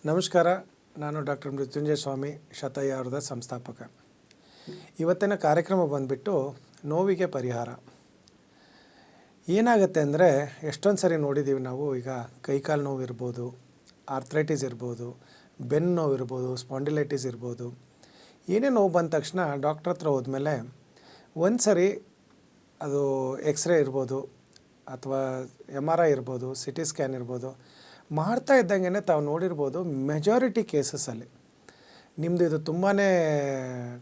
ನಮಸ್ಕಾರ. ನಾನು ಡಾಕ್ಟರ್ ಮೃತ್ಯುಂಜಯ ಸ್ವಾಮಿ, ಶತಯಾವರದ ಸಂಸ್ಥಾಪಕ. ಇವತ್ತಿನ ಕಾರ್ಯಕ್ರಮ ಬಂದುಬಿಟ್ಟು ನೋವಿಗೆ ಪರಿಹಾರ. ಏನಾಗುತ್ತೆ ಅಂದರೆ, ಎಷ್ಟೊಂದು ಸರಿ ನೋಡಿದ್ದೀವಿ ನಾವು. ಈಗ ಕೈಕಾಲು ನೋವು ಇರ್ಬೋದು, ಆರ್ಥ್ರೈಟಿಸ್ ಇರ್ಬೋದು, ಬೆನ್ನು ನೋವು ಇರ್ಬೋದು, ಸ್ಪಾಂಡಿಲೈಟಿಸ್ ಇರ್ಬೋದು. ಏನೇ ನೋವು ಬಂದ ತಕ್ಷಣ ಡಾಕ್ಟ್ರ್ ಹತ್ರ ಹೋದ್ಮೇಲೆ ಒಂದು ಸರಿ ಅದು ಎಕ್ಸ್ರೇ ಇರ್ಬೋದು, ಅಥವಾ MRI ಇರ್ಬೋದು, CT ಸ್ಕ್ಯಾನ್ ಇರ್ಬೋದು. ಮಾಡ್ತಾ ಇದ್ದಂಗೆ ತಾವು ನೋಡಿರ್ಬೋದು, ಮೆಜಾರಿಟಿ ಕೇಸಸಲ್ಲಿ ನಿಮ್ಮದು ಇದು ತುಂಬಾ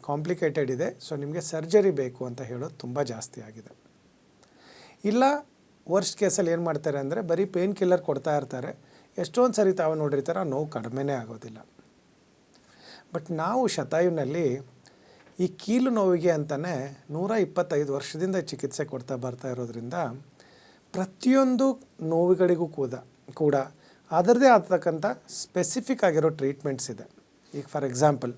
ಕಾಂಪ್ಲಿಕೇಟೆಡ್ ಇದೆ, ಸೊ ನಿಮಗೆ ಸರ್ಜರಿ ಬೇಕು ಅಂತ ಹೇಳೋದು ತುಂಬ ಜಾಸ್ತಿ ಆಗಿದೆ. ಇಲ್ಲ ವರ್ಸ್ಟ್ ಕೇಸಲ್ಲಿ ಏನು ಮಾಡ್ತಾರೆ ಅಂದರೆ, ಬರೀ ಪೇನ್ ಕಿಲ್ಲರ್ ಕೊಡ್ತಾ ಇರ್ತಾರೆ. ಎಷ್ಟೊಂದು ಸರಿ ತಾವು ನೋಡಿರ್ತಾರೆ, ಆ ನೋವು ಕಡಿಮೆನೇ ಆಗೋದಿಲ್ಲ. ಬಟ್ ನಾವು ಶತಾಯುನಲ್ಲಿ ಈ ಕೀಲು ನೋವಿಗೆ ಅಂತಲೇ 125 ವರ್ಷದಿಂದ ಚಿಕಿತ್ಸೆ ಕೊಡ್ತಾ ಬರ್ತಾ ಇರೋದ್ರಿಂದ ಪ್ರತಿಯೊಂದು ನೋವುಗಳಿಗೂ ಕೂಡ ಅದರದೇ ಆಗ್ತಕ್ಕಂಥ ಸ್ಪೆಸಿಫಿಕ್ ಆಗಿರೋ ಟ್ರೀಟ್ಮೆಂಟ್ಸ್ ಇದೆ. ಈಗ ಫಾರ್ ಎಕ್ಸಾಂಪಲ್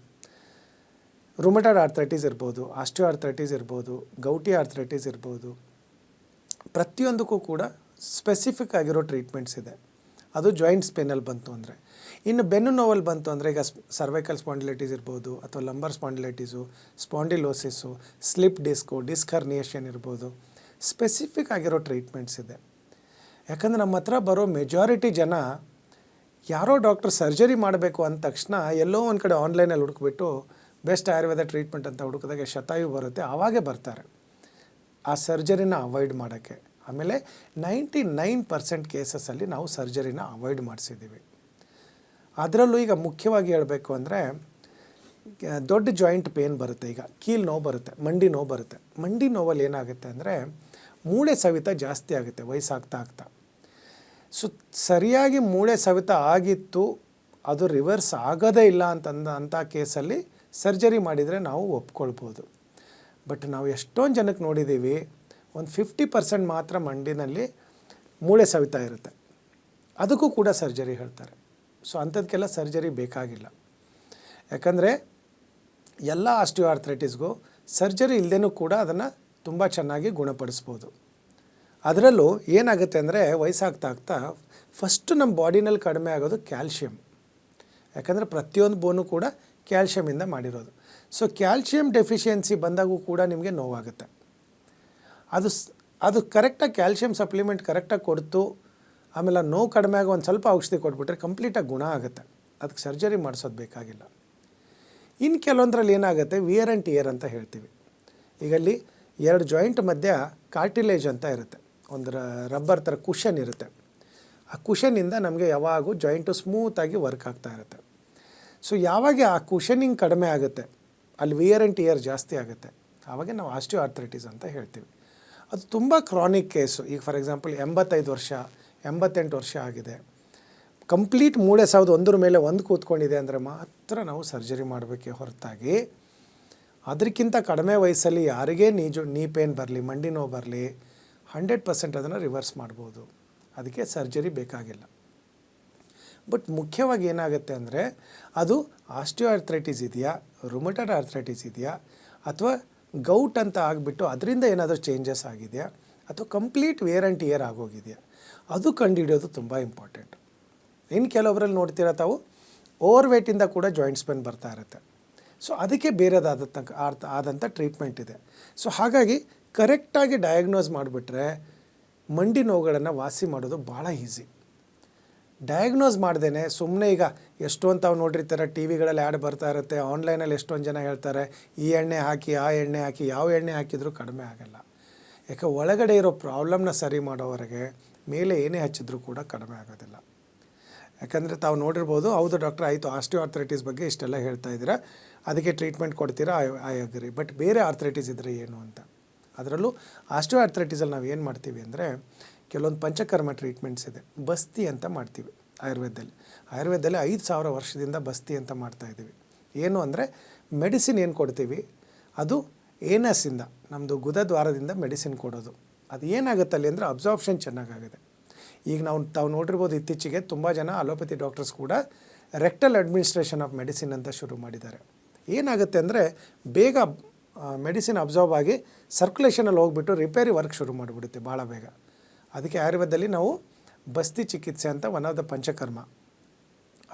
ರುಮಟಾಯ್ಡ್ ಆರ್ಥ್ರೈಟಿಸ್ ಇರ್ಬೋದು, ಆಸ್ಟಿಯೋ ಆರ್ಥ್ರೈಟಿಸ್ ಇರ್ಬೋದು, ಗೌಟಿ ಆರ್ಥ್ರೈಟಿಸ್ ಇರ್ಬೋದು. ಪ್ರತಿಯೊಂದಕ್ಕೂ ಕೂಡ ಸ್ಪೆಸಿಫಿಕ್ ಆಗಿರೋ ಟ್ರೀಟ್ಮೆಂಟ್ಸ್ ಇದೆ. ಅದು ಜಾಯಿಂಟ್ಸ್ ಪೇನಲ್ಲಿ ಬಂತು ಅಂದರೆ. ಇನ್ನು ಬೆನ್ನು ನೋವಲ್ಲಿ ಬಂತು ಅಂದರೆ, ಈಗ ಸರ್ವೈಕಲ್ ಸ್ಪಾಂಡಿಲೈಟಿಸ್ ಇರ್ಬೋದು, ಅಥವಾ lumbar spondylitis, spondylosis, slip disc herniation ಇರ್ಬೋದು. ಸ್ಪೆಸಿಫಿಕ್ ಆಗಿರೋ ಟ್ರೀಟ್ಮೆಂಟ್ಸ್ ಇದೆ. ಯಾಕಂದರೆ ನಮ್ಮ ಹತ್ರ ಬರೋ ಮೆಜಾರಿಟಿ ಜನ ಯಾರೋ ಡಾಕ್ಟ್ರ್ ಸರ್ಜರಿ ಮಾಡಬೇಕು ಅಂದ ತಕ್ಷಣ ಎಲ್ಲೋ ಒಂದು ಕಡೆ ಆನ್ಲೈನಲ್ಲಿ ಹುಡುಕ್ಬಿಟ್ಟು ಬೆಸ್ಟ್ ಆಯುರ್ವೇದ ಟ್ರೀಟ್ಮೆಂಟ್ ಅಂತ ಹುಡುಕಿದಾಗ ಶತಾಯು ಬರುತ್ತೆ, ಆವಾಗೇ ಬರ್ತಾರೆ ಆ ಸರ್ಜರಿನ ಅವಾಯ್ಡ್ ಮಾಡೋಕ್ಕೆ. ಆಮೇಲೆ 99% ಕೇಸಸಲ್ಲಿ ನಾವು ಸರ್ಜರಿನ ಅವಾಯ್ಡ್ ಮಾಡಿಸಿದ್ದೀವಿ. ಅದರಲ್ಲೂ ಈಗ ಮುಖ್ಯವಾಗಿ ಹೇಳಬೇಕು ಅಂದರೆ, ದೊಡ್ಡ ಜಾಯಿಂಟ್ ಪೇನ್ ಬರುತ್ತೆ. ಈಗ ಕೀಲು ನೋವು ಬರುತ್ತೆ, ಮಂಡಿ ನೋವು ಬರುತ್ತೆ. ಮಂಡಿ ನೋವಲ್ಲಿ ಏನಾಗುತ್ತೆ ಅಂದರೆ, ಮೂಳೆ ಸವಿತ ಜಾಸ್ತಿ ಆಗುತ್ತೆ ವಯಸ್ಸಾಗ್ತಾ. ಸೊ ಸರಿಯಾಗಿ ಮೂಳೆ ಸವಿತ ಆಗಿತ್ತು, ಅದು ರಿವರ್ಸ್ ಆಗೋದೇ ಇಲ್ಲ ಅಂಥ ಕೇಸಲ್ಲಿ ಸರ್ಜರಿ ಮಾಡಿದರೆ ನಾವು ಒಪ್ಕೊಳ್ಬೋದು. ಬಟ್ ನಾವು ಎಷ್ಟೊಂದು ಜನಕ್ಕೆ ನೋಡಿದ್ದೀವಿ, ಒಂದು 50% ಮಾತ್ರ ಮಂಡಿನಲ್ಲಿ ಮೂಳೆ ಸವಿತ ಇರುತ್ತೆ, ಅದಕ್ಕೂ ಕೂಡ ಸರ್ಜರಿ ಹೇಳ್ತಾರೆ. ಸೊ ಅಂಥದಕ್ಕೆಲ್ಲ ಸರ್ಜರಿ ಬೇಕಾಗಿಲ್ಲ. ಯಾಕಂದರೆ ಎಲ್ಲ ಆಸ್ಟಿಯೋ ಆರ್ಥ್ರೈಟಿಸ್ಗೂ ಸರ್ಜರಿ ಇಲ್ಲದೇನೂ ಕೂಡ ಅದನ್ನು ತುಂಬ ಚೆನ್ನಾಗಿ ಗುಣಪಡಿಸ್ಬೋದು. ಅದರಲ್ಲೂ ಏನಾಗುತ್ತೆ ಅಂದರೆ, ವಯಸ್ಸಾಗ್ತಾ ಫಸ್ಟು ನಮ್ಮ ಬಾಡಿನಲ್ಲಿ ಕಡಿಮೆ ಆಗೋದು ಕ್ಯಾಲ್ಶಿಯಮ್. ಯಾಕಂದರೆ ಪ್ರತಿಯೊಂದು ಬೋನು ಕೂಡ ಕ್ಯಾಲ್ಶಿಯಮಿಂದ ಮಾಡಿರೋದು. ಸೊ ಕ್ಯಾಲ್ಶಿಯಮ್ ಡೆಫಿಷಿಯನ್ಸಿ ಬಂದಾಗೂ ಕೂಡ ನಿಮಗೆ ನೋವಾಗುತ್ತೆ. ಅದು ಕರೆಕ್ಟಾಗಿ ಕ್ಯಾಲ್ಶಿಯಮ್ ಸಪ್ಲಿಮೆಂಟ್ ಕರೆಕ್ಟಾಗಿ ಕೊಡ್ತು, ಆಮೇಲೆ ನೋವು ಕಡಿಮೆ ಆಗೋ ಒಂದು ಸ್ವಲ್ಪ ಔಷಧಿ ಕೊಟ್ಬಿಟ್ರೆ ಕಂಪ್ಲೀಟಾಗಿ ಗುಣ ಆಗುತ್ತೆ. ಅದಕ್ಕೆ ಸರ್ಜರಿ ಮಾಡಿಸೋದು ಬೇಕಾಗಿಲ್ಲ. ಇನ್ನು ಕೆಲವೊಂದರಲ್ಲಿ ಏನಾಗುತ್ತೆ, ವಿಯರ್ ಆ್ಯಂಡ್ ಟಿಯರ್ ಅಂತ ಹೇಳ್ತೀವಿ. ಈಗ ಅಲ್ಲಿ 2 ಜಾಯಿಂಟ್ ಮಧ್ಯ ಕಾರ್ಟಿಲೇಜ್ ಅಂತ ಇರುತ್ತೆ, ಒಂದು ರಬ್ಬರ್ ಥರ ಕುಷನ್ ಇರುತ್ತೆ. ಆ ಕುಷನಿಂದ ನಮಗೆ ಯಾವಾಗೂ ಜಾಯಿಂಟು ಸ್ಮೂತಾಗಿ ವರ್ಕ್ ಆಗ್ತಾ ಇರುತ್ತೆ. ಸೊ ಯಾವಾಗ ಆ ಕುಷನಿಂಗ್ ಕಡಿಮೆ ಆಗುತ್ತೆ, ಅಲ್ಲಿ ವಿಯರ್ ಆ್ಯಂಡ್ ಟಿಯರ್ ಜಾಸ್ತಿ ಆಗುತ್ತೆ, ಆವಾಗ ನಾವು ಆಸ್ಟಿಯೋ ಆರ್ಥ್ರೈಟಿಸ್ ಅಂತ ಹೇಳ್ತೀವಿ. ಅದು ತುಂಬ ಕ್ರಾನಿಕ್ ಕೇಸು. ಈಗ ಫಾರ್ ಎಕ್ಸಾಂಪಲ್ 85 ವರ್ಷ 88 ವರ್ಷ ಆಗಿದೆ, ಕಂಪ್ಲೀಟ್ ಮೂಳೆ ಸೌದು ಒಂದ್ರ ಮೇಲೆ ಒಂದು ಕೂತ್ಕೊಂಡಿದೆ ಅಂದರೆ ಮಾತ್ರ ನಾವು ಸರ್ಜರಿ ಮಾಡಬೇಕೇ ಹೊರತಾಗಿ, ಅದಕ್ಕಿಂತ ಕಡಿಮೆ ವಯಸ್ಸಲ್ಲಿ ಯಾರಿಗೇ ನೀ ಪೇನ್ ಬರಲಿ, ಮಂಡಿ ನೋವು ಬರಲಿ, 100% ಅದನ್ನು ರಿವರ್ಸ್ ಮಾಡ್ಬೋದು. ಅದಕ್ಕೆ ಸರ್ಜರಿ ಬೇಕಾಗಿಲ್ಲ. ಬಟ್ ಮುಖ್ಯವಾಗಿ ಏನಾಗುತ್ತೆ ಅಂದರೆ, ಅದು ಆಸ್ಟಿಯೋ ಆರ್ಥ್ರೈಟಿಸ್ ಇದೆಯಾ, ರುಮಟಾಯ್ಡ್ ಆರ್ಥ್ರೈಟಿಸ್ ಇದೆಯಾ, ಅಥವಾ ಗೌಟ್ ಅಂತ ಆಗಿಬಿಟ್ಟು ಅದರಿಂದ ಏನಾದರೂ ಚೇಂಜಸ್ ಆಗಿದೆಯಾ, ಅಥವಾ ಕಂಪ್ಲೀಟ್ ವೇರ್ ಆ್ಯಂಡ್ ಟಿಯರ್ ಆಗೋಗಿದೆಯಾ, ಅದು ಕಂಡುಹಿಡಿಯೋದು ತುಂಬ ಇಂಪಾರ್ಟೆಂಟ್. ಇನ್ನು ಕೆಲವೊಬ್ಬರಲ್ಲಿ ನೋಡ್ತೀರಾ ತಾವು, ಓವರ್ ವೇಟಿಂದ ಕೂಡ ಜಾಯಿಂಟ್ಸ್ ಪೇನ್ ಬರ್ತಾ ಇರುತ್ತೆ. ಸೊ ಅದಕ್ಕೆ ಆದಂಥ ಟ್ರೀಟ್ಮೆಂಟ್ ಇದೆ. ಸೊ ಹಾಗಾಗಿ ಕರೆಕ್ಟಾಗಿ ಡಯಾಗ್ನೋಸ್ ಮಾಡಿಬಿಟ್ರೆ ಮಂಡಿ ನೋವುಗಳನ್ನು ವಾಸಿ ಮಾಡೋದು ಭಾಳ ಈಸಿ. ಡಯಾಗ್ನೋಸ್ ಮಾಡ್ದೇ ಸುಮ್ಮನೆ ಈಗ ಎಷ್ಟೊಂದು ತಾವು ನೋಡಿರ್ತಾರೆ, ಟಿ ವಿಗಳಲ್ಲಿ ಆ್ಯಡ್ ಬರ್ತಾ ಇರುತ್ತೆ, ಆನ್ಲೈನಲ್ಲಿ ಎಷ್ಟೊಂದು ಜನ ಹೇಳ್ತಾರೆ ಈ ಎಣ್ಣೆ ಹಾಕಿ ಆ ಎಣ್ಣೆ ಹಾಕಿ. ಯಾವ ಎಣ್ಣೆ ಹಾಕಿದರೂ ಕಡಿಮೆ ಆಗಲ್ಲ. ಯಾಕೆ ಒಳಗಡೆ ಇರೋ ಪ್ರಾಬ್ಲಮ್ನ ಸರಿ ಮಾಡೋವರೆಗೆ ಮೇಲೆ ಏನೇ ಹಚ್ಚಿದ್ರೂ ಕೂಡ ಕಡಿಮೆ ಆಗೋದಿಲ್ಲ. ಯಾಕಂದರೆ ತಾವು ನೋಡಿರ್ಬೋದು, ಹೌದು ಡಾಕ್ಟ್ರ್ ಆಯಿತು ಆಸ್ಟಿಯೋ ಆರ್ಥ್ರೈಟಿಸ್ ಬಗ್ಗೆ ಇಷ್ಟೆಲ್ಲ ಹೇಳ್ತಾ ಇದ್ದೀರಾ, ಅದಕ್ಕೆ ಟ್ರೀಟ್ಮೆಂಟ್ ಕೊಡ್ತೀರಾ, ಐ ಅಗ್ರಿ. ಬಟ್ ಬೇರೆ ಆರ್ಥ್ರೈಟಿಸ್ ಇದ್ದರೆ ಏನು ಅಂತ. ಅದರಲ್ಲೂ ಆಸ್ಟಿಯೋ ಆರ್ಥ್ರೈಟಿಸಲ್ಲಿ ನಾವು ಏನು ಮಾಡ್ತೀವಿ ಅಂದರೆ, ಕೆಲವೊಂದು ಪಂಚಕರ್ಮ ಟ್ರೀಟ್ಮೆಂಟ್ಸ್ ಇದೆ. ಬಸ್ತಿ ಅಂತ ಮಾಡ್ತೀವಿ ಆಯುರ್ವೇದದಲ್ಲಿ. 5000 ವರ್ಷದಿಂದ ಬಸ್ತಿ ಅಂತ ಮಾಡ್ತಾಯಿದ್ದೀವಿ. ಏನು ಅಂದರೆ, ಮೆಡಿಸಿನ್ ಏನು ಕೊಡ್ತೀವಿ, ಅದು ಏನಸ್ಸಿಂದ, ನಮ್ಮದು ಗುದದ್ವಾರದಿಂದ ಮೆಡಿಸಿನ್ ಕೊಡೋದು. ಅದು ಏನಾಗುತ್ತಲ್ಲಿ ಅಂದರೆ, ಅಬ್ಸಾರ್ಪ್ಷನ್ ಚೆನ್ನಾಗಾಗಿದೆ. ಈಗ ತಾವು ನೋಡಿರ್ಬೋದು, ಇತ್ತೀಚೆಗೆ ತುಂಬ ಜನ ಅಲೋಪತಿ ಡಾಕ್ಟರ್ಸ್ ಕೂಡ ರೆಕ್ಟಲ್ ಅಡ್ಮಿನಿಸ್ಟ್ರೇಷನ್ ಆಫ್ ಮೆಡಿಸಿನ್ ಅಂತ ಶುರು ಮಾಡಿದ್ದಾರೆ. ಏನಾಗುತ್ತೆ ಅಂದರೆ, ಬೇಗ ಮೆಡಿಸಿನ್ ಅಬ್ಸಾರ್ಬ್ ಆಗಿ ಸರ್ಕ್ಯುಲೇಷನಲ್ಲಿ ಹೋಗ್ಬಿಟ್ಟು ರಿಪೇರಿ ವರ್ಕ್ ಶುರು ಮಾಡಿಬಿಡುತ್ತೆ ಭಾಳ ಬೇಗ. ಅದಕ್ಕೆ ಆಯುರ್ವೇದದಲ್ಲಿ ನಾವು ಬಸ್ತಿ ಚಿಕಿತ್ಸೆ ಅಂತ ಒನ್ ಆಫ್ ದ ಪಂಚಕರ್ಮ,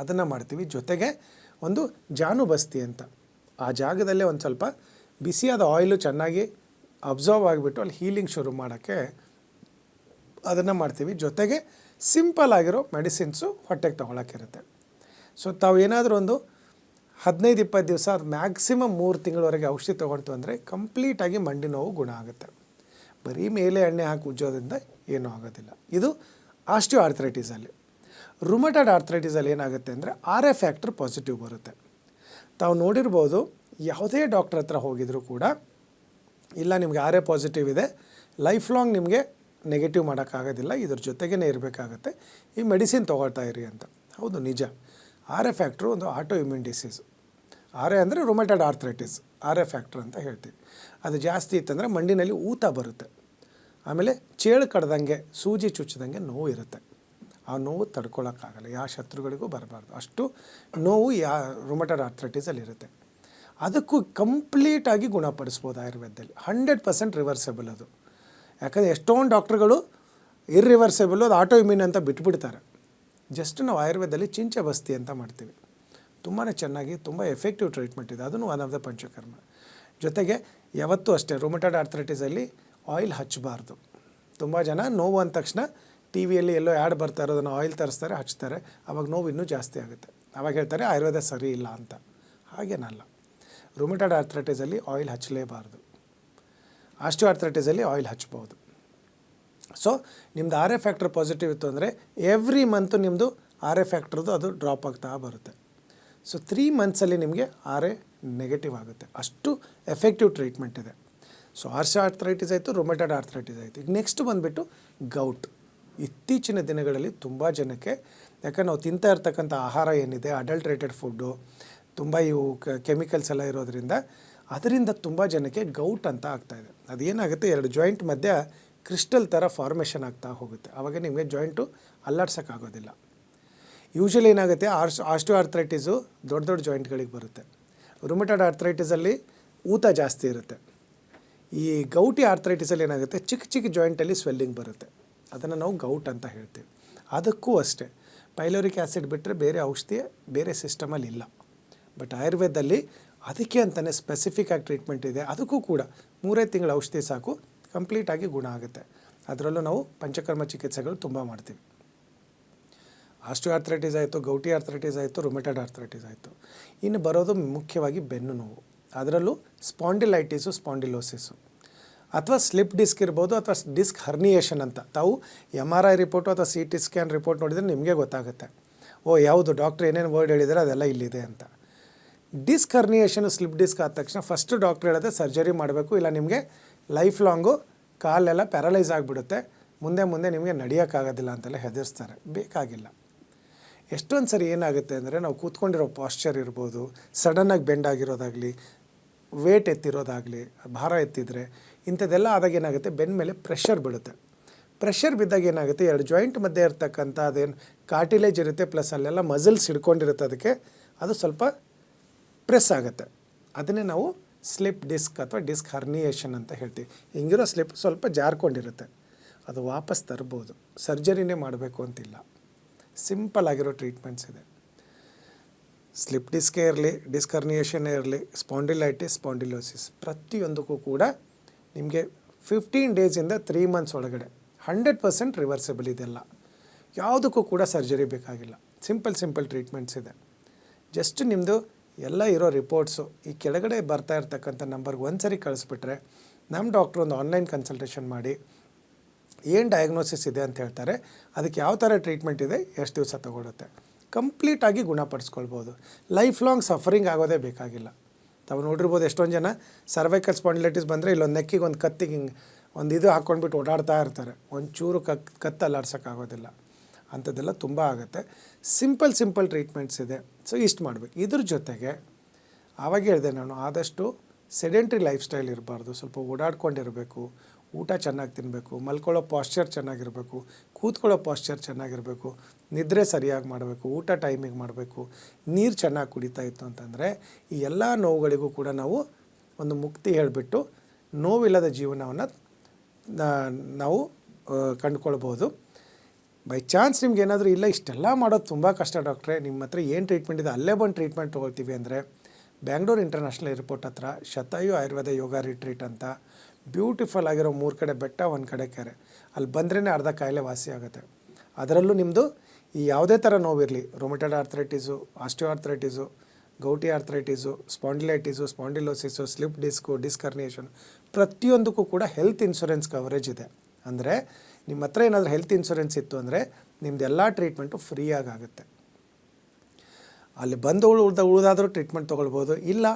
ಅದನ್ನು ಮಾಡ್ತೀವಿ. ಜೊತೆಗೆ ಒಂದು ಜಾನುಬಸ್ತಿ ಅಂತ, ಆ ಜಾಗದಲ್ಲೇ ಒಂದು ಸ್ವಲ್ಪ ಬಿಸಿಯಾದ ಆಯಿಲು ಚೆನ್ನಾಗಿ ಅಬ್ಸರ್ವ್ ಆಗಿಬಿಟ್ಟು ಅಲ್ಲಿ ಹೀಲಿಂಗ್ ಶುರು ಮಾಡೋಕ್ಕೆ ಅದನ್ನು ಮಾಡ್ತೀವಿ. ಜೊತೆಗೆ ಸಿಂಪಲ್ ಆಗಿರೋ ಮೆಡಿಸಿನ್ಸು ಹೊಟ್ಟೆಗೆ ತೊಗೊಳಕ್ಕಿರುತ್ತೆ. ಸೊ ತಾವು ಏನಾದರೂ ಒಂದು 15-20 ದಿವಸ ಮ್ಯಾಕ್ಸಿಮಮ್ 3 ತಿಂಗಳವರೆಗೆ ಔಷಧಿ ತೊಗೊಂತು ಅಂದರೆ ಕಂಪ್ಲೀಟಾಗಿ ಮಂಡಿ ನೋವು ಗುಣ ಆಗುತ್ತೆ. ಬರೀ ಮೇಲೆ ಎಣ್ಣೆ ಹಾಕಿ ಉಜ್ಜೋದ್ರಿಂದ ಏನೂ ಆಗೋದಿಲ್ಲ. ಇದು ಆಸ್ಟಿಯೋ ಆರ್ಥ್ರೈಟಿಸಲ್ಲಿ. ರುಮಟಾಯ್ಡ್ ಆರ್ಥ್ರೈಟಿಸಲ್ಲಿ ಏನಾಗುತ್ತೆ ಅಂದರೆ RA ಫ್ಯಾಕ್ಟರ್ ಪಾಸಿಟಿವ್ ಬರುತ್ತೆ. ತಾವು ನೋಡಿರ್ಬೋದು, ಯಾವುದೇ ಡಾಕ್ಟ್ರ್ ಹತ್ರ ಹೋಗಿದರೂ ಕೂಡ ಇಲ್ಲ ನಿಮಗೆ RA ಪಾಸಿಟಿವ್ ಇದೆ, ಲೈಫ್ ಲಾಂಗ್ ನಿಮಗೆ ನೆಗೆಟಿವ್ ಮಾಡೋಕ್ಕಾಗೋದಿಲ್ಲ, ಇದ್ರ ಜೊತೆಗೇ ಇರಬೇಕಾಗತ್ತೆ, ಈ ಮೆಡಿಸಿನ್ ತೊಗೊಳ್ತಾ ಇರಿ ಅಂತ. ಹೌದು, ನಿಜ. RA ಫ್ಯಾಕ್ಟ್ರು ಒಂದು ಆಟೋ ಇಮ್ಯೂನ್ ಡಿಸೀಸ್. RA ಅಂದರೆ ರುಮಟಾಯ್ಡ್ ಆರ್ಥ್ರೈಟಿಸ್, RA ಫ್ಯಾಕ್ಟ್ರ್ ಅಂತ ಹೇಳ್ತೀವಿ. ಅದು ಜಾಸ್ತಿ ಇತ್ತಂದರೆ ಮಂಡಿನಲ್ಲಿ ಊತ ಬರುತ್ತೆ, ಆಮೇಲೆ ಚೇಳು ಕಡ್ದಂಗೆ ಸೂಜಿ ಚುಚ್ಚಿದಂಗೆ ನೋವು ಇರುತ್ತೆ. ಆ ನೋವು ತಡ್ಕೊಳ್ಳೋಕ್ಕಾಗಲ್ಲ, ಯಾವ ಶತ್ರುಗಳಿಗೂ ಬರಬಾರ್ದು, ಅಷ್ಟು ನೋವು ರುಮಟಾಯ್ಡ್ ಆರ್ಥ್ರೈಟಿಸಲ್ಲಿ ಇರುತ್ತೆ. ಅದಕ್ಕೂ ಕಂಪ್ಲೀಟಾಗಿ ಗುಣಪಡಿಸ್ಬೋದು ಆಯುರ್ವೇದದಲ್ಲಿ. 100% ರಿವರ್ಸಬಲ್ ಅದು. ಯಾಕಂದರೆ ಎಷ್ಟೊಂದು ಡಾಕ್ಟ್ರುಗಳು ಇರ್ರಿವರ್ಸಬಲ್, ಅದು ಆಟೋ ಇಮ್ಯೂನ್ ಅಂತ ಬಿಟ್ಬಿಡ್ತಾರೆ. ಜಸ್ಟ್ ನಾವು ಆಯುರ್ವೇದದಲ್ಲಿ ಚಿಂಚಬಸ್ತಿ ಅಂತ ಮಾಡ್ತೀವಿ. ತುಂಬಾ ಚೆನ್ನಾಗಿ ತುಂಬ ಎಫೆಕ್ಟಿವ್ ಟ್ರೀಟ್ಮೆಂಟ್ ಇದೆ, ಅದನ್ನು ಒನ್ ಆಫ್ ದ ಪಂಚಕರ್ಮ. ಜೊತೆಗೆ ಯಾವತ್ತೂ ಅಷ್ಟೇ ರುಮಟಾಯ್ಡ್ ಆರ್ಥ್ರೈಟಿಸಲ್ಲಿ ಆಯಿಲ್ ಹಚ್ಚಬಾರ್ದು. ತುಂಬ ಜನ ನೋವು ಅಂದ ತಕ್ಷಣ ಟಿ ವಿಯಲ್ಲಿ ಎಲ್ಲೋ ಆ್ಯಡ್ ಬರ್ತಾ ಇರೋದನ್ನು ಆಯಿಲ್ ತರಿಸ್ತಾರೆ, ಹಚ್ತಾರೆ, ಆವಾಗ ನೋವು ಇನ್ನೂ ಜಾಸ್ತಿ ಆಗುತ್ತೆ. ಆವಾಗ ಹೇಳ್ತಾರೆ ಆಯುರ್ವೇದ ಸರಿ ಇಲ್ಲ ಅಂತ. ಹಾಗೇನಲ್ಲ, ರುಮಟಾಯ್ಡ್ ಆರ್ಥ್ರೈಟಿಸಲ್ಲಿ ಆಯಿಲ್ ಹಚ್ಚಲೇಬಾರ್ದು. ಆಸ್ಟಿಯೋ ಆರ್ಥ್ರೈಟಿಸಲ್ಲಿ ಆಯಿಲ್ ಹಚ್ಬೋದು. ಸೊ ನಿಮ್ಮದು RA ಫ್ಯಾಕ್ಟರ್ ಪಾಸಿಟಿವ್ ಇತ್ತು ಅಂದರೆ ಎವ್ರಿ ಮಂತು ನಿಮ್ಮದು RA ಫ್ಯಾಕ್ಟ್ರದ್ದು ಅದು ಡ್ರಾಪ್ ಆಗ್ತಾ ಬರುತ್ತೆ. ಸೊ 3 ಮಂತ್ಸಲ್ಲಿ ನಿಮಗೆ RA ನೆಗೆಟಿವ್ ಆಗುತ್ತೆ. ಅಷ್ಟು ಎಫೆಕ್ಟಿವ್ ಟ್ರೀಟ್ಮೆಂಟ್ ಇದೆ. ಸೊ ಆಸ್ಟಿಯೋ ಆರ್ಥ್ರೈಟಿಸ್ ಆಯಿತು, ರುಮಟಾಯ್ಡ್ ಆರ್ಥ್ರೈಟಿಸ್ ಆಯಿತು. ಈಗ ನೆಕ್ಸ್ಟ್ ಬಂದುಬಿಟ್ಟು ಗೌಟ್. ಇತ್ತೀಚಿನ ದಿನಗಳಲ್ಲಿ ತುಂಬ ಜನಕ್ಕೆ, ಯಾಕಂದ್ರೆ ನಾವು ತಿಂತಾ ಇರ್ತಕ್ಕಂಥ ಆಹಾರ ಏನಿದೆ ಅಡಲ್ಟ್ರೇಟೆಡ್ ಫುಡ್ಡು, ತುಂಬ ಇವು ಕೆಮಿಕಲ್ಸ್ ಎಲ್ಲ ಇರೋದ್ರಿಂದ ಅದರಿಂದ ತುಂಬ ಜನಕ್ಕೆ ಗೌಟ್ ಅಂತ ಆಗ್ತಾಯಿದೆ. ಅದೇನಾಗುತ್ತೆ, 2 ಜಾಯಿಂಟ್ ಮಧ್ಯೆ ಕ್ರಿಸ್ಟಲ್ ಥರ ಫಾರ್ಮೇಷನ್ ಆಗ್ತಾ ಹೋಗುತ್ತೆ. ಆವಾಗ ನಿಮಗೆ ಜಾಯಿಂಟು ಅಲ್ಲಾಡ್ಸೋಕ್ಕಾಗೋದಿಲ್ಲ. ಯೂಶ್ವಲಿ ಏನಾಗುತ್ತೆ, ಆಸ್ಟಿಯೋ ಆರ್ಥ್ರೈಟಿಸು ದೊಡ್ಡ ದೊಡ್ಡ ಜಾಯಿಂಟ್ಗಳಿಗೆ ಬರುತ್ತೆ. ರುಮಟಾಯ್ಡ್ ಆರ್ಥ್ರೈಟಿಸಲ್ಲಿ ಊತ ಜಾಸ್ತಿ ಇರುತ್ತೆ. ಈ ಗೌಟಿ ಆರ್ಥ್ರೈಟಿಸಲ್ಲಿ ಏನಾಗುತ್ತೆ, ಚಿಕ್ಕ ಚಿಕ್ಕ ಜಾಯಿಂಟಲ್ಲಿ ಸ್ವೆಲ್ಲಿಂಗ್ ಬರುತ್ತೆ. ಅದನ್ನು ನಾವು ಗೌಟ್ ಅಂತ ಹೇಳ್ತೀವಿ. ಅದಕ್ಕೂ ಅಷ್ಟೇ ಪೈಲೋರಿಕ್ ಆ್ಯಸಿಡ್ ಬಿಟ್ಟರೆ ಬೇರೆ ಔಷಧಿ ಬೇರೆ ಸಿಸ್ಟಮಲ್ಲಿ ಇಲ್ಲ. ಬಟ್ ಆಯುರ್ವೇದದಲ್ಲಿ ಅದಕ್ಕೆ ಅಂತಲೇ ಸ್ಪೆಸಿಫಿಕ್ಕಾಗಿ ಟ್ರೀಟ್ಮೆಂಟ್ ಇದೆ. ಅದಕ್ಕೂ ಕೂಡ 3 ತಿಂಗಳ ಔಷಧಿ ಸಾಕು, ಕಂಪ್ಲೀಟಾಗಿ ಗುಣ ಆಗುತ್ತೆ. ಅದರಲ್ಲೂ ನಾವು ಪಂಚಕರ್ಮ ಚಿಕಿತ್ಸೆಗಳು ತುಂಬ ಮಾಡ್ತೀವಿ. ಆಸ್ಟಿಯೋ ಆರ್ಥ್ರೈಟಿಸ್ ಆಯಿತು, ಗೌಟಿ ಆರ್ಥ್ರೈಟಿಸ್ ಆಯಿತು, ರುಮಟಾಯ್ಡ್ ಆರ್ಥ್ರೈಟಿಸ್ ಆಯಿತು. ಇನ್ನು ಬರೋದು ಮುಖ್ಯವಾಗಿ ಬೆನ್ನು ನೋವು. ಅದರಲ್ಲೂ ಸ್ಪಾಂಡಿಲೈಟಿಸು, ಸ್ಪಾಂಡಿಲೋಸಿಸು ಅಥವಾ ಸ್ಲಿಪ್ ಡಿಸ್ಕ್ ಇರ್ಬೋದು, ಅಥವಾ ಡಿಸ್ಕ್ ಹರ್ನಿಯೇಷನ್ ಅಂತ. ತಾವು MRI ರಿಪೋರ್ಟು ಅಥವಾ CT ಸ್ಕ್ಯಾನ್ ರಿಪೋರ್ಟ್ ನೋಡಿದರೆ ನಿಮಗೆ ಗೊತ್ತಾಗುತ್ತೆ, ಓ ಯಾವುದು ಡಾಕ್ಟ್ರ್ ಏನೇನು ವರ್ಡ್ ಹೇಳಿದರೆ ಅದೆಲ್ಲ ಇಲ್ಲಿದೆ ಅಂತ. ಡಿಸ್ಕ್ ಹರ್ನಿಯೇಷನು, ಸ್ಲಿಪ್ ಡಿಸ್ಕ್ ಆದ ತಕ್ಷಣ ಫಸ್ಟು ಡಾಕ್ಟ್ರ್ ಹೇಳೋದೆ ಸರ್ಜರಿ ಮಾಡಬೇಕು, ಇಲ್ಲ ನಿಮಗೆ ಲೈಫ್ ಲಾಂಗು ಕಾಲೆಲ್ಲ ಪ್ಯಾರಲೈಸ್ ಆಗಿಬಿಡುತ್ತೆ, ಮುಂದೆ ನಿಮಗೆ ನಡೆಯೋಕ್ಕಾಗೋದಿಲ್ಲ ಅಂತೆಲ್ಲ ಹೆದರಿಸ್ತಾರೆ. ಬೇಕಾಗಿಲ್ಲ. ಎಷ್ಟೊಂದು ಸರಿ ಏನಾಗುತ್ತೆ ಅಂದರೆ, ನಾವು ಕೂತ್ಕೊಂಡಿರೋ ಪಾಶ್ಚರ್ ಇರ್ಬೋದು, ಸಡನ್ನಾಗಿ ಬೆಂಡ್ ಆಗಿರೋದಾಗಲಿ, ವೇಟ್ ಎತ್ತಿರೋದಾಗಲಿ, ಭಾರ ಎತ್ತಿದರೆ, ಇಂಥದ್ದೆಲ್ಲ ಆದಾಗ ಏನಾಗುತ್ತೆ, ಬೆನ್ನ ಮೇಲೆ ಪ್ರೆಷರ್ ಬೀಳುತ್ತೆ. ಪ್ರೆಷರ್ ಬಿದ್ದಾಗ ಏನಾಗುತ್ತೆ, 2 ಜಾಯಿಂಟ್ ಮಧ್ಯೆ ಇರ್ತಕ್ಕಂಥ ಅದೇನು ಕಾರ್ಟಿಲೇಜ್ ಇರುತ್ತೆ, ಪ್ಲಸ್ ಅಲ್ಲೆಲ್ಲ ಮಸಲ್ಸ್ ಹಿಡ್ಕೊಂಡಿರುತ್ತೆ, ಅದಕ್ಕೆ ಅದು ಸ್ವಲ್ಪ ಪ್ರೆಸ್ ಆಗುತ್ತೆ. ಅದನ್ನೇ ನಾವು ಸ್ಲಿಪ್ ಡಿಸ್ಕ್ ಅಥವಾ ಡಿಸ್ಕ್ ಹರ್ನಿಯೇಷನ್ ಅಂತ ಹೇಳ್ತೀವಿ. ಹಿಂಗಿರೋ ಸ್ಲಿಪ್ ಸ್ವಲ್ಪ ಜಾರ್ಕೊಂಡಿರುತ್ತೆ, ಅದು ವಾಪಸ್ ತರ್ಬೋದು. ಸರ್ಜರಿನೇ ಮಾಡಬೇಕು ಅಂತಿಲ್ಲ, ಸಿಂಪಲ್ ಆಗಿರೋ ಟ್ರೀಟ್ಮೆಂಟ್ಸ್ ಇದೆ. ಸ್ಲಿಪ್ ಡಿಸ್ಕೇ ಇರಲಿ, ಡಿಸ್ಕ್ ಹರ್ನಿಯೇಷನ್ನೇ ಇರಲಿ, ಸ್ಪಾಂಡಿಲೈಟಿಸ್, ಸ್ಪಾಂಡಿಲೋಸಿಸ್, ಪ್ರತಿಯೊಂದಕ್ಕೂ ಕೂಡ ನಿಮಗೆ 15 ಡೇಸಿಂದ 3 ಮಂತ್ಸ್ ಒಳಗಡೆ 100% ರಿವರ್ಸಬಲ್ ಇದೆಲ್ಲ. ಯಾವುದಕ್ಕೂ ಕೂಡ ಸರ್ಜರಿ ಬೇಕಾಗಿಲ್ಲ. ಸಿಂಪಲ್ ಟ್ರೀಟ್ಮೆಂಟ್ಸ್ ಇದೆ. ಜಸ್ಟ್ ನಿಮ್ಮದು ಎಲ್ಲ ಇರೋ ರಿಪೋರ್ಟ್ಸು ಈ ಕೆಳಗಡೆ ಬರ್ತಾ ಇರ್ತಕ್ಕಂಥ ನಂಬರ್ಗೆ ಒಂದು ಸರಿ ಕಳಿಸ್ಬಿಟ್ರೆ ನಮ್ಮ ಡಾಕ್ಟ್ರು ಒಂದು ಆನ್ಲೈನ್ ಕನ್ಸಲ್ಟೇಷನ್ ಮಾಡಿ ಏನು ಡಯಾಗ್ನೋಸಿಸ್ ಇದೆ ಅಂತ ಹೇಳ್ತಾರೆ, ಅದಕ್ಕೆ ಯಾವ ಥರ ಟ್ರೀಟ್ಮೆಂಟ್ ಇದೆ, ಎಷ್ಟು ದಿವಸ ತೊಗೊಳುತ್ತೆ, ಕಂಪ್ಲೀಟಾಗಿ ಗುಣಪಡಿಸ್ಕೊಳ್ಬೋದು. ಲೈಫ್ ಲಾಂಗ್ ಸಫರಿಂಗ್ ಆಗೋದೇ ಬೇಕಾಗಿಲ್ಲ. ತಾವು ನೋಡಿರ್ಬೋದು, ಎಷ್ಟೊಂದು ಜನ ಸರ್ವೈಕಲ್ ಸ್ಪಾಂಡಿಲೈಟಿಸ್ ಬಂದರೆ ಇಲ್ಲೊಂದು ನೆಕ್ಕಿಗೆ ಒಂದು ಕತ್ತಿಗೆ ಹಿಂಗೆ ಒಂದು ಇದು ಹಾಕ್ಕೊಂಡ್ಬಿಟ್ಟು ಓಡಾಡ್ತಾ ಇರ್ತಾರೆ, ಒಂಚೂರು ಕತ್ತು ಅಲ್ಲಾಡ್ಸೋಕ್ಕಾಗೋದಿಲ್ಲ. ಅಂಥದ್ದೆಲ್ಲ ತುಂಬ ಆಗುತ್ತೆ. ಸಿಂಪಲ್ ಟ್ರೀಟ್ಮೆಂಟ್ಸ್ ಇದೆ. ಸೊ ಇಷ್ಟು ಮಾಡಬೇಕು. ಇದ್ರ ಜೊತೆಗೆ ಆವಾಗ ಹೇಳಿದೆ ನಾನು, ಆದಷ್ಟು ಸೆಡೆಂಟ್ರಿ ಲೈಫ್ ಸ್ಟೈಲ್ ಇರಬಾರ್ದು, ಸ್ವಲ್ಪ ಓಡಾಡ್ಕೊಂಡಿರಬೇಕು, ಊಟ ಚೆನ್ನಾಗಿ ತಿನ್ನಬೇಕು, ಮಲ್ಕೊಳ್ಳೋ ಪಾಶ್ಚರ್ ಚೆನ್ನಾಗಿರಬೇಕು, ಕೂತ್ಕೊಳ್ಳೋ ಪಾಶ್ಚರ್ ಚೆನ್ನಾಗಿರಬೇಕು, ನಿದ್ರೆ ಸರಿಯಾಗಿ ಮಾಡಬೇಕು, ಊಟ ಟೈಮಿಗೆ ಮಾಡಬೇಕು, ನೀರು ಚೆನ್ನಾಗಿ ಕುಡಿತಾ ಇತ್ತು ಅಂತಂದರೆ ಈ ಎಲ್ಲ ನೋವುಗಳಿಗೂ ಕೂಡ ನಾವು ಒಂದು ಮುಕ್ತಿ ಹೇಳಿಬಿಟ್ಟು ನೋವಿಲ್ಲದ ಜೀವನವನ್ನು ನಾವು ಕಂಡುಕೊಳ್ಬೋದು. ಬೈ ಚಾನ್ಸ್ ನಿಮ್ಗೆ ಏನಾದರೂ ಇಲ್ಲ ಇಷ್ಟೆಲ್ಲ ಮಾಡೋದು ತುಂಬ ಕಷ್ಟ ಡಾಕ್ಟ್ರೇ, ನಿಮ್ಮ ಹತ್ರ ಏನು ಟ್ರೀಟ್ಮೆಂಟ್ ಇದೆ ಅಲ್ಲೇ ಬಂದು ಟ್ರೀಟ್ಮೆಂಟ್ ತೊಗೊಳ್ತೀವಿ ಅಂದರೆ, ಬ್ಯಾಂಗ್ಳೂರು ಇಂಟರ್ನ್ಯಾಷನಲ್ ಏರ್ಪೋರ್ಟ್ ಹತ್ರ ಶತಾಯು ಆಯುರ್ವೇದ ಯೋಗ ರಿಟ್ರೀಟ್ ಅಂತ ಬ್ಯೂಟಿಫುಲ್ ಆಗಿರೋ 3 ಕಡೆ ಬೆಟ್ಟ, 1 ಕಡೆ ಕೆರೆ, ಅಲ್ಲಿ ಬಂದ್ರೇ ಅರ್ಧ ಕಾಯಿಲೆ ವಾಸಿ ಆಗುತ್ತೆ. ಅದರಲ್ಲೂ ನಿಮ್ಮದು ಈ ಯಾವುದೇ ಥರ ನೋವಿರಲಿ, ರೊಮೆಟೆಡ್ ಆರ್ಥ್ರೈಟಿಸು, ಆಸ್ಟಿಯೋ ಆರ್ಥ್ರೈಟಿಸು, ಗೌಟಿ ಆರ್ಥ್ರೈಟಿಸು, ಸ್ಪಾಂಡಿಲೈಟಿಸು, ಸ್ಪಾಂಡಿಲೋಸಿಸು, ಸ್ಲಿಪ್ ಡಿಸ್ಕು, ಡಿಸ್ಕರ್ನಿಯೇಷನ್, ಪ್ರತಿಯೊಂದಕ್ಕೂ ಕೂಡ ಹೆಲ್ತ್ ಇನ್ಶೂರೆನ್ಸ್ ಕವರೇಜ್ ಇದೆ. ಅಂದರೆ ನಿಮ್ಮ ಹತ್ರ ಏನಾದರೂ ಹೆಲ್ತ್ ಇನ್ಶೂರೆನ್ಸ್ ಇತ್ತು ಅಂದರೆ ನಿಮ್ಮದೆಲ್ಲ ಟ್ರೀಟ್ಮೆಂಟು ಫ್ರೀಯಾಗಿ ಆಗುತ್ತೆ. ಅಲ್ಲಿ ಬಂದು ಉಳಿದಾದರೂ ಟ್ರೀಟ್ಮೆಂಟ್ ತೊಗೊಳ್ಬೋದು. ಇಲ್ಲ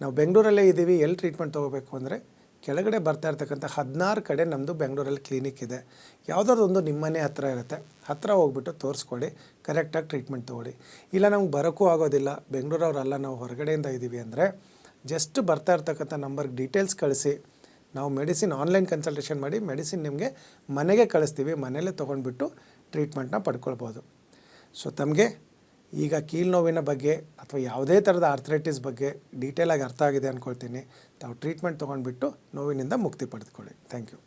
ನಾವು ಬೆಂಗಳೂರಲ್ಲೇ ಇದ್ದೀವಿ, ಎಲ್ಲಿ ಟ್ರೀಟ್ಮೆಂಟ್ ತೊಗೋಬೇಕು ಅಂದರೆ ಕೆಳಗಡೆ ಬರ್ತಾ ಇರ್ತಕ್ಕಂಥ 16 ಕಡೆ ನಮ್ಮದು ಬೆಂಗಳೂರಲ್ಲಿ ಕ್ಲಿನಿಕ್ ಇದೆ. ಯಾವುದಾದ್ರು ಒಂದು ನಿಮ್ಮ ಮನೆ ಹತ್ರ ಇರುತ್ತೆ, ಹತ್ತಿರ ಹೋಗ್ಬಿಟ್ಟು ತೋರಿಸ್ಕೊಳ್ಳಿ, ಕರೆಕ್ಟಾಗಿ ಟ್ರೀಟ್ಮೆಂಟ್ ತೊಗೊಳ್ಳಿ. ಇಲ್ಲ ನಮ್ಗೆ ಬರೋಕ್ಕೂ ಆಗೋದಿಲ್ಲ, ಬೆಂಗಳೂರವರಲ್ಲ, ನಾವು ಹೊರಗಡೆಯಿಂದ ಇದ್ದೀವಿ ಅಂದರೆ ಜಸ್ಟ್ ಬರ್ತಾ ಇರ್ತಕ್ಕಂಥ ನಂಬರ್ಗೆ ಡೀಟೇಲ್ಸ್ ಕಳಿಸಿ, ನಾವು ಮೆಡಿಸಿನ್ ಆನ್ಲೈನ್ ಕನ್ಸಲ್ಟೇಷನ್ ಮಾಡಿ ಮೆಡಿಸಿನ್ ನಿಮಗೆ ಮನೆಗೆ ಕಳಿಸ್ತೀವಿ, ಮನೇಲೇ ತೊಗೊಂಡ್ಬಿಟ್ಟು ಟ್ರೀಟ್ಮೆಂಟ್ನ ಪಡ್ಕೊಳ್ಬೋದು. ಸೊ ತಮಗೆ ಈಗ ಕೀಲು ನೋವಿನ ಬಗ್ಗೆ ಅಥವಾ ಯಾವುದೇ ಥರದ ಆರ್ಥ್ರೈಟಿಸ್ ಬಗ್ಗೆ ಡೀಟೇಲಾಗಿ ಅರ್ಥ ಆಗಿದೆ ಅಂದ್ಕೊಳ್ತೀನಿ. ತಾವು ಟ್ರೀಟ್ಮೆಂಟ್ ತೊಗೊಂಡ್ಬಿಟ್ಟು ನೋವಿನಿಂದ ಮುಕ್ತಿ ಪಡೆದುಕೊಳ್ಳಿ. Thank you.